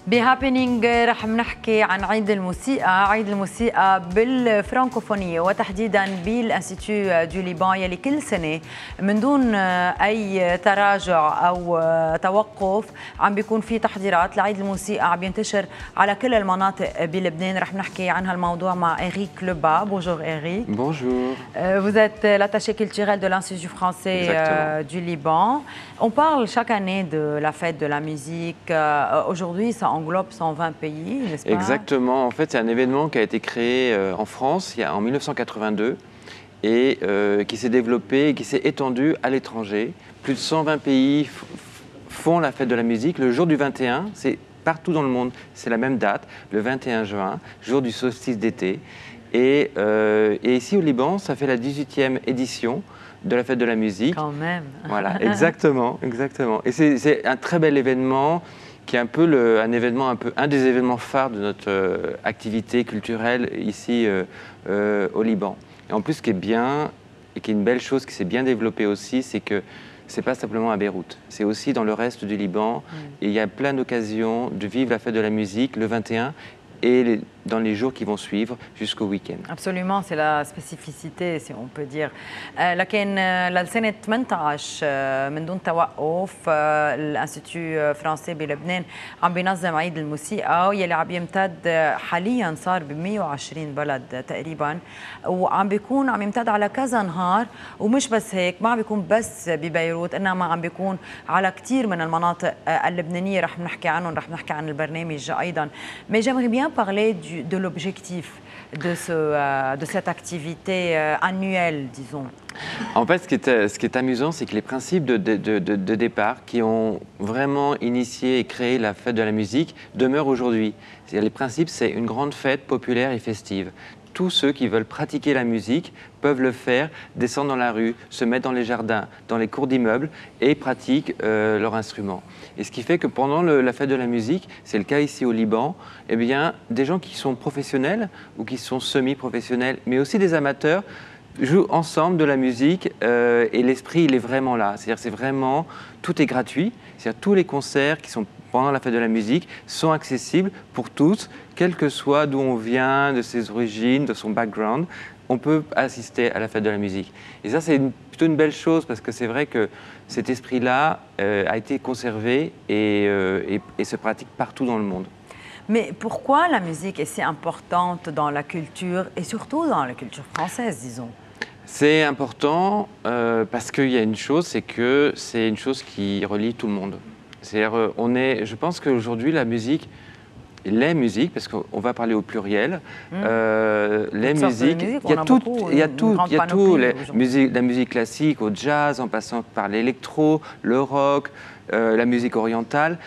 بهابينينج رح نحكي عن عيد الموسيقى، عيد الموسيقى بالفرانكوفونية وتحديدا بالانستيتو دو ليبان يلي كل سنة من دون أي تراجع أو توقف عم بيكون في تحضيرات لعيد الموسيقى عم ينتشر على كل المناطق بلبنان. رح نحكي عن هالموضوع مع Eric Lebas. Bonjour Eric. Bonjour. Vous êtes l'attaché culturel de l'Institut français du Liban. On parle chaque année de la fête de la musique. Aujourd'hui, ça englobe 120 pays, n'est-ce pas? Exactement. En fait, c'est un événement qui a été créé en France en 1982 et qui s'est développé et qui s'est étendu à l'étranger. Plus de 120 pays font la fête de la musique. Le jour du 21, c'est partout dans le monde, c'est la même date, le 21 juin, jour du solstice d'été. Et ici au Liban, ça fait la 18e édition de la fête de la musique. Quand même. Voilà, exactement, exactement. Et c'est un très bel événement qui est un peu un des événements phares de notre activité culturelle ici au Liban. Et en plus, ce qui est bien et qui est une belle chose qui s'est bien développée aussi, c'est que c'est pas simplement à Beyrouth, c'est aussi dans le reste du Liban. Et il y a plein d'occasions de vivre la fête de la musique le 21 et dans les jours qui vont suivre jusqu'au week-end. Absolument, c'est la spécificité si on peut dire. لكن للسنة 18 من دون توقف الانستيتو فرنسي بلبنان عم بينظم عيد الموسيقى يلي عم يمتد حاليا صار ب 120 بلد تقريبا وعم بيكون عم يمتد على كذا نهار ومش بس هيك ما عم بيكون بس ببيروت انما عم بيكون على كثير من المناطق اللبنانية رح نحكي عنهم رح نحكي عن البرنامج ايضا. Mais j'aimerais bien parler de l'objectif de cette activité annuelle, disons. En fait, ce qui est amusant, c'est que les principes de départ qui ont vraiment initié et créé la fête de la musique demeurent aujourd'hui. Les principes, c'est une grande fête populaire et festive. Tous ceux qui veulent pratiquer la musique peuvent le faire, descendre dans la rue, se mettre dans les jardins, dans les cours d'immeubles et pratiquent leur instrument. Et ce qui fait que pendant la fête de la musique, c'est le cas ici au Liban, eh bien, des gens qui sont professionnels ou qui sont semi-professionnels, mais aussi des amateurs, jouent ensemble de la musique et l'esprit, il est vraiment là. C'est-à-dire, c'est vraiment, tout est gratuit. C'est-à-dire, tous les concerts qui sont pendant la fête de la musique sont accessibles pour tous, quel que soit d'où on vient, de ses origines, de son background, on peut assister à la fête de la musique. Et ça, c'est plutôt une belle chose parce que c'est vrai que cet esprit-là a été conservé et se pratique partout dans le monde. Mais pourquoi la musique est si importante dans la culture et surtout dans la culture française, disons? C'est important parce qu'il y a une chose, c'est que c'est une chose qui relie tout le monde. C'est-à-dire, je pense qu'aujourd'hui, la musique, les musiques, parce qu'on va parler au pluriel, les musiques, il y a tout, la musique classique au jazz, en passant par l'électro, le rock, la musique orientale.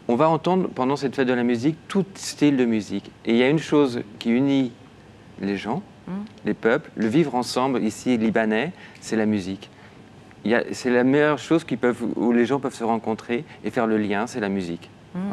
On va entendre pendant cette fête de la musique tout style de musique. Et il y a une chose qui unit les gens, les peuples, le vivre ensemble ici libanais, c'est la musique. C'est la meilleure chose où les gens peuvent se rencontrer et faire le lien, c'est la musique.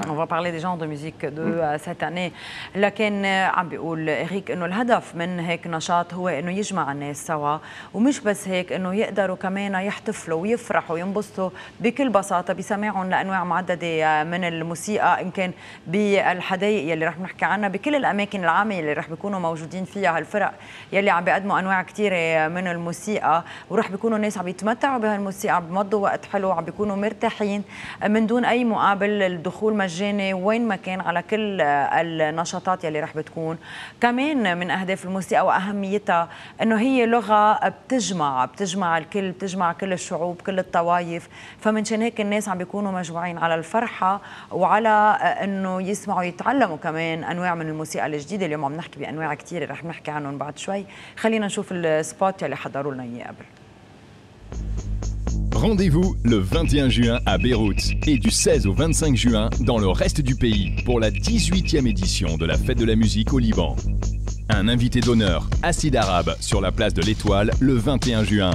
On va parler des genres de musique de cette année. لكن عم بيقول إريك إنه الهدف من هيك نشاط هو إنه يجمع الناس سوا ومش بس هيك إنه يقدروا كمان يحتفلوا ويفرحوا وينبسطوا بكل بساطة بسماعهم لأنواع معددة من الموسيقى إن كان بالحدائق يلي رح نحكي عنها بكل الأماكن العامة يلي رح بيكونوا موجودين فيها هالفرق يلي عم بيقدموا أنواع كثيرة من الموسيقى ورح بيكونوا الناس عم يتمتعوا بهالموسيقى عم بيمضوا وقت حلو عم بيكونوا مرتاحين من دون أي مقابل الدخول مجاني وين ما كان على كل النشاطات يلي رح بتكون. كمان من أهداف الموسيقى وأهميتها إنه هي لغة بتجمع الكل بتجمع كل الشعوب كل الطوائف فمنشان هيك الناس عم بيكونوا مجموعين على الفرحة وعلى إنه يسمعوا يتعلموا كمان أنواع من الموسيقى الجديدة. اليوم عم نحكي بأنواع كتيرة رح نحكي عنهم بعد شوي. خلينا نشوف السبوت يلي حضروا لنا إياه قبل. Rendez-vous le 21 juin à Beyrouth et du 16 au 25 juin dans le reste du pays pour la 18e édition de la Fête de la musique au Liban. Un invité d'honneur, Acide Arabe, sur la place de l'Étoile le 21 juin.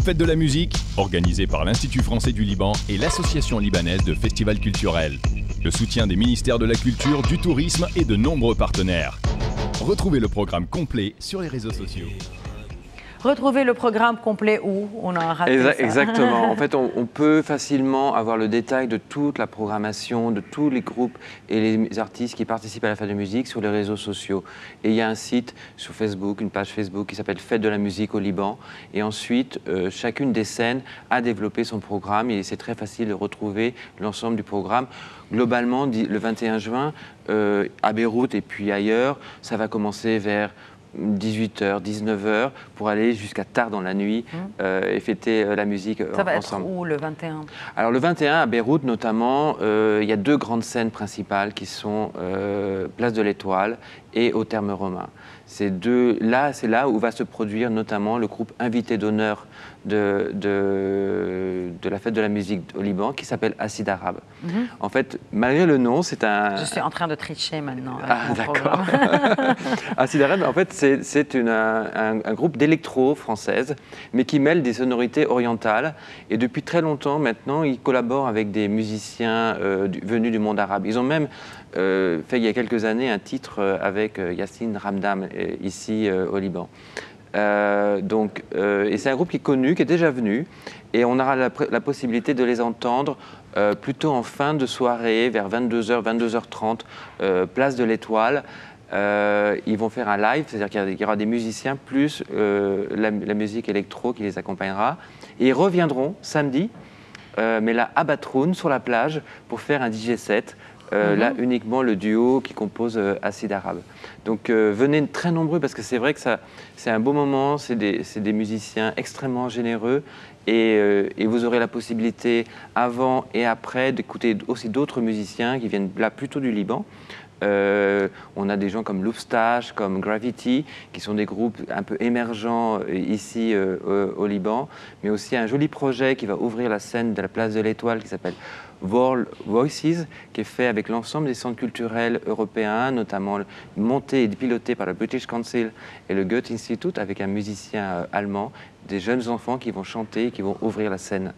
Fête de la musique, organisée par l'Institut français du Liban et l'Association libanaise de festivals culturels. Le soutien des ministères de la Culture, du Tourisme et de nombreux partenaires. Retrouvez le programme complet sur les réseaux sociaux. Retrouver le programme complet où on a raté ça. Exactement. En fait, on peut facilement avoir le détail de toute la programmation, de tous les groupes et les artistes qui participent à la fête de musique sur les réseaux sociaux. Et il y a un site sur Facebook, une page Facebook qui s'appelle Fête de la musique au Liban. Et ensuite, chacune des scènes a développé son programme et c'est très facile de retrouver l'ensemble du programme. Globalement, le 21 juin, à Beyrouth et puis ailleurs, ça va commencer vers 18h, 19h, pour aller jusqu'à tard dans la nuit et fêter la musique ensemble. Ça va être où le 21? Alors le 21, à Beyrouth notamment, il y a deux grandes scènes principales qui sont Place de l'Étoile et au Terme Romain. C'est là où va se produire notamment le groupe invité d'honneur de la fête de la musique au Liban qui s'appelle Acide Arabe. En fait, malgré le nom, c'est un... Je suis en train de tricher maintenant. Ah, d'accord. Acide Arabe, en fait, c'est un groupe d'électro française, mais qui mêle des sonorités orientales. Et depuis très longtemps maintenant, ils collaborent avec des musiciens venus du monde arabe. Ils ont même fait il y a quelques années un titre avec Yassine Ramdam ici au Liban. Et c'est un groupe qui est connu, qui est déjà venu, et on aura la possibilité de les entendre plutôt en fin de soirée, vers 22h, 22h30, place de l'Étoile. Ils vont faire un live, c'est-à-dire qu'il y aura des musiciens plus la musique électro qui les accompagnera. Et ils reviendront samedi, mais là à Batroun, sur la plage, pour faire un DJ set. Là, uniquement le duo qui compose Acide Arabe. Donc venez très nombreux parce que c'est vrai que c'est un beau moment, c'est des musiciens extrêmement généreux et vous aurez la possibilité avant et après d'écouter aussi d'autres musiciens qui viennent là plutôt du Liban. On a des gens comme Loupstache, comme Gravity, qui sont des groupes un peu émergents ici au Liban, mais aussi un joli projet qui va ouvrir la scène de la place de l'Étoile qui s'appelle World Voices, qui est fait avec l'ensemble des centres culturels européens, notamment monté et piloté par le British Council et le Goethe Institute, avec un musicien allemand, des jeunes enfants qui vont chanter, qui vont ouvrir la scène.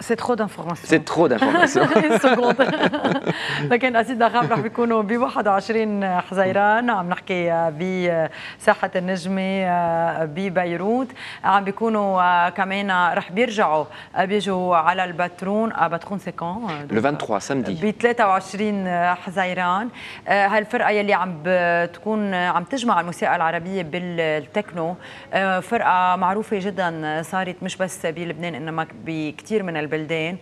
C'est trop d'informations. C'est trop d'informations. لكن أسيد أخاف رح بيكونوا ب 21 حزيران عم نحكي بساحة النجمة ببيروت عم بيكونوا كمان رح بيجوا على الباترون باترون سيكون le 23 samedi ب 23 حزيران هالفرقة يلي عم تجمع الموسيقى العربية بالتكنو فرقة معروفة جدا صارت مش بس بلبنان إنما بكثير من البلدان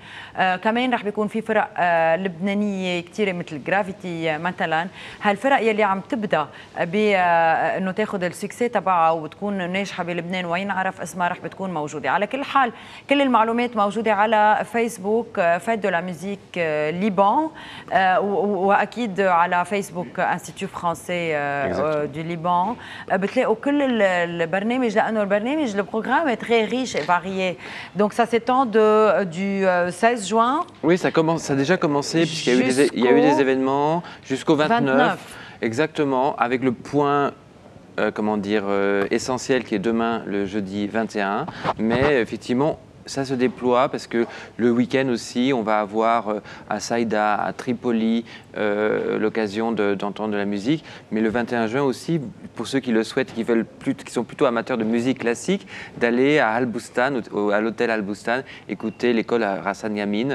كمان رح بيكون في فرق لبنانيه كثيره مثل جرافيتي مثلا هالفرق يلي عم تبدا بانه تاخذ السكسي تبعها وتكون ناجحه بلبنان وينعرف اسمها رح بتكون موجوده. على كل حال كل المعلومات موجوده على فيسبوك فيت دو لا ميوزيك ليبان واكيد على فيسبوك انستيتيو فرانسي دو ليبان بتلاقوا كل البرنامج لانه البرنامج البروغرام est très riche et varié. Donc ça s'étend du 16 juin. Oui, ça a déjà commencé puisqu'il y a eu des événements jusqu'au 29. Exactement, avec le point essentiel qui est demain, le jeudi 21. Mais effectivement, ça se déploie parce que le week-end aussi, on va avoir à Saïda, à Tripoli, l'occasion d'entendre de la musique. Mais le 21 juin aussi, pour ceux qui le souhaitent, qui sont plutôt amateurs de musique classique, d'aller à Al-Boustan, à l'hôtel Al-Boustan, écouter l'école Hassan Yamin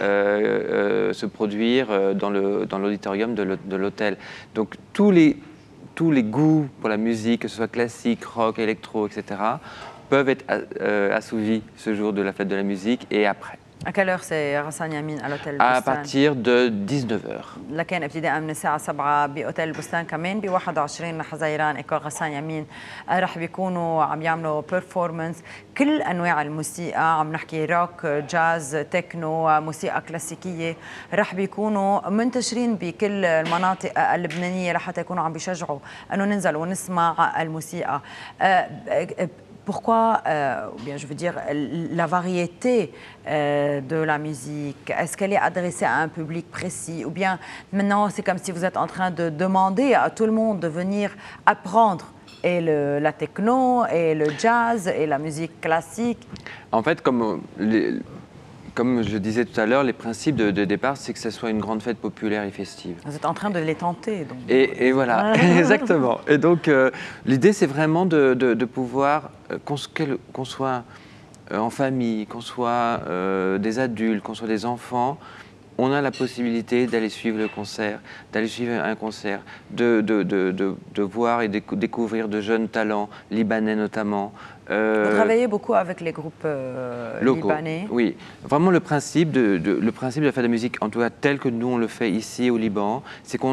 se produire dans l'auditorium de l'hôtel. Donc tous les goûts pour la musique, que ce soit classique, rock, électro, etc., peuvent être assouvis ce jour de la fête de la musique et après. À quelle heure c'est Hassan Yamin à l'hôtel À partir de 19h. لكن ابتداء من الساعة 7 بأوتيل البستان كمان ب 21 حزيران إيكور غسان يمين رح بيكونوا عم يعملوا بيرفورمانس كل أنواع الموسيقى عم نحكي روك جاز تكنو موسيقى كلاسيكية رح بيكونوا منتشرين بكل المناطق اللبنانية لحتى يكونوا عم بيشجعوا أنه ننزل ونسمع الموسيقى. Pourquoi, ou bien je veux dire, la variété de la musique? Est-ce qu'elle est adressée à un public précis? Ou bien maintenant, c'est comme si vous êtes en train de demander à tout le monde de venir apprendre et la techno, et le jazz, et la musique classique? En fait, comme comme je le disais tout à l'heure, les principes de départ, c'est que ce soit une grande fête populaire et festive. Vous êtes en train de les tenter. Donc. Et voilà, exactement. Et donc, l'idée, c'est vraiment de pouvoir, qu'on soit en famille, qu'on soit des adultes, qu'on soit des enfants, on a la possibilité d'aller suivre le concert, d'aller suivre un concert, de voir et découvrir de jeunes talents, libanais notamment. Vous travaillez beaucoup avec les groupes locaux, libanais. Oui, vraiment le principe de la fête de la musique, en tout cas tel que nous on le fait ici au Liban, c'est qu'on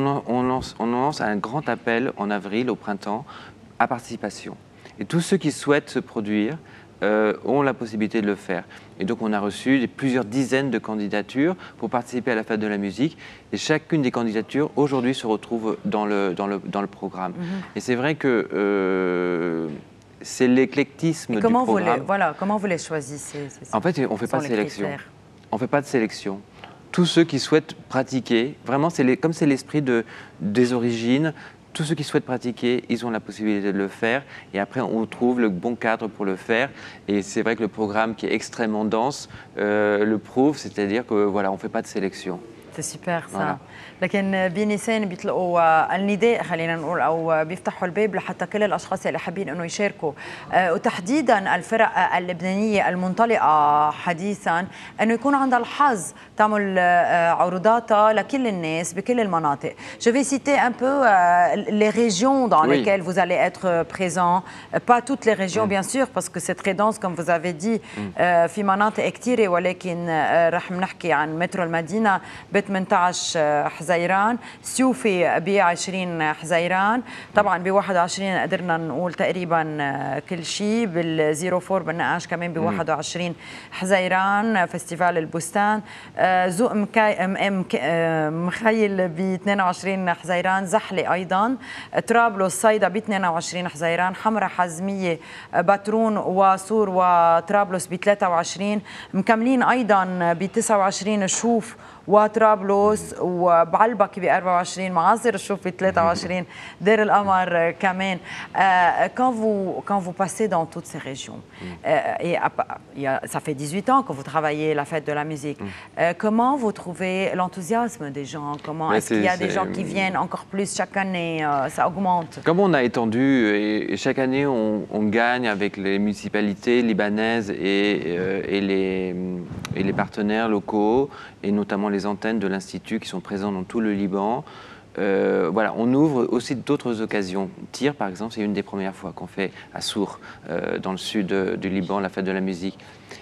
lance un grand appel en avril, au printemps, à participation. Et tous ceux qui souhaitent se produire ont la possibilité de le faire. Et donc on a reçu plusieurs dizaines de candidatures pour participer à la fête de la musique. Et chacune des candidatures aujourd'hui se retrouve dans le programme. Et c'est vrai que c'est l'éclectisme du programme. Comment vous les choisissez? En fait, on ne fait pas de sélection. On ne fait pas de sélection. Tous ceux qui souhaitent pratiquer, vraiment, comme c'est l'esprit des origines, tous ceux qui souhaitent pratiquer, ils ont la possibilité de le faire. Et après, on trouve le bon cadre pour le faire. Et c'est vrai que le programme, qui est extrêmement dense, le prouve. C'est-à-dire que voilà, on ne fait pas de sélection. C'est super ça. Voilà. لكن بنيسان بيطلقوا النداء خلينا نقول او بيفتحوا الباب لحتى كل الاشخاص اللي حابين انه يشاركوا وتحديدا الفرق اللبنانيه المنطلقه حديثا انه يكون عندها الحظ تعمل عروضاتها لكل الناس بكل المناطق. Je vais citer un peu les régions dans lesquelles vous allez être présent, pas toutes les régions bien sûr parce que c'est très dense comme vous avez dit في مناطق كثيره ولكن رح نحكي عن مترو المدينه ب 18 حزيران، سيوفي ب 20 حزيران، طبعا ب 21 قدرنا نقول تقريبا كل شيء، بال04 بالنقاش كمان ب 21 حزيران فستيفال البستان، ذوق مخيل ب 22 حزيران، زحلة ايضا، طرابلس صيدا ب 22 حزيران، حمرة حزمية باترون وصور وطرابلس ب 23، مكملين ايضا ب 29 شوف وطرابلس وبعلبك ب 24، معاصر الشوف ب 23، دير القمر كمان. Quand vous passez dans toutes ces régions, ça fait 18 ans que vous travaillez la fête de la musique, comment vous trouvez l'enthousiasme des gens? Comment est-ce qu'il y a des gens qui viennent encore plus chaque année? Ça augmente. Comme on a étendu, et chaque année on gagne avec les municipalités libanaises et les partenaires locaux, et notamment les antennes de l'Institut qui sont présents dans tout le Liban. Voilà, on ouvre aussi d'autres occasions. Tyr, par exemple, c'est une des premières fois qu'on fait à Sour, dans le sud du Liban, la fête de la musique.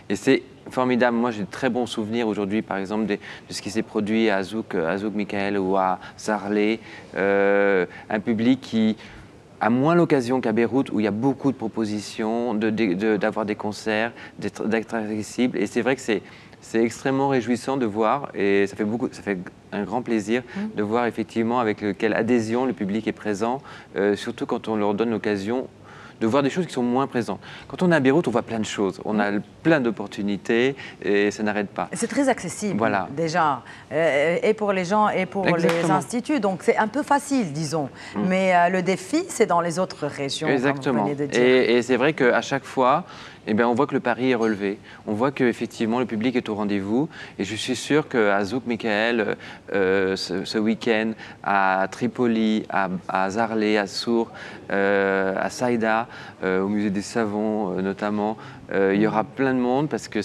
Et c'est formidable. Moi, j'ai de très bons souvenirs aujourd'hui, par exemple, de ce qui s'est produit à Zouk Michael ou à Zarlé. Un public qui a moins l'occasion qu'à Beyrouth, où il y a beaucoup de propositions, d'avoir des concerts, d'être accessible. Et c'est vrai que c'est extrêmement réjouissant de voir, et ça fait un grand plaisir de voir effectivement avec quelle adhésion le public est présent, surtout quand on leur donne l'occasion de voir des choses qui sont moins présentes. Quand on est à Beyrouth, on voit plein de choses, on a plein d'opportunités et ça n'arrête pas. C'est très accessible voilà. déjà, et pour les gens et pour les instituts, donc c'est un peu facile, disons. Mais le défi, c'est dans les autres régions. Exactement. Comme vous venez de dire. Et c'est vrai qu'à chaque fois, eh bien, on voit que le pari est relevé. On voit qu'effectivement, le public est au rendez-vous. Et je suis sûr qu'à Zouk Michael, ce week-end, à Tripoli, à Zarlé, à Sour, à Saïda, au musée des savons notamment, il y aura plein de monde parce que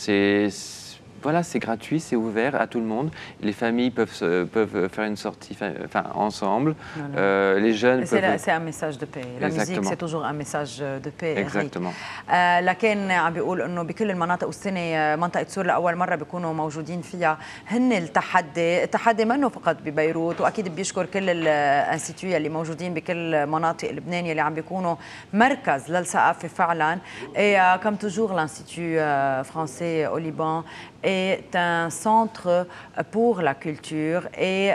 voilà, c'est gratuit, c'est ouvert à tout le monde. Les familles peuvent faire une sortie ensemble. Les jeunes peuvent... C'est un message de paix. La musique, c'est toujours un message de paix. Exactement. لكن عم بيقول انه بكل المناطق والسنه منطقه سور لاول مره بيكونوا موجودين فيها هن التحدي منه فقط ببيروت، واكيد بيشكر كل الانستيتيو اللي موجودين بكل مناطق لبنان اللي عم بيكونوا مركز للثقافه فعلا. Et comme toujours, l'Institut français au Liban est un centre pour la culture et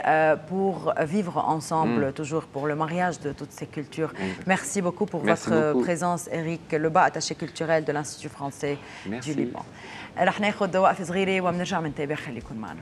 pour vivre ensemble, toujours pour le mariage de toutes ces cultures. Merci beaucoup pour votre présence, Eric Lebas, attaché culturel de l'Institut français du Liban. رح ناخذ وقفة صغيرة وبنرجع بنتابع، خليكم معنا.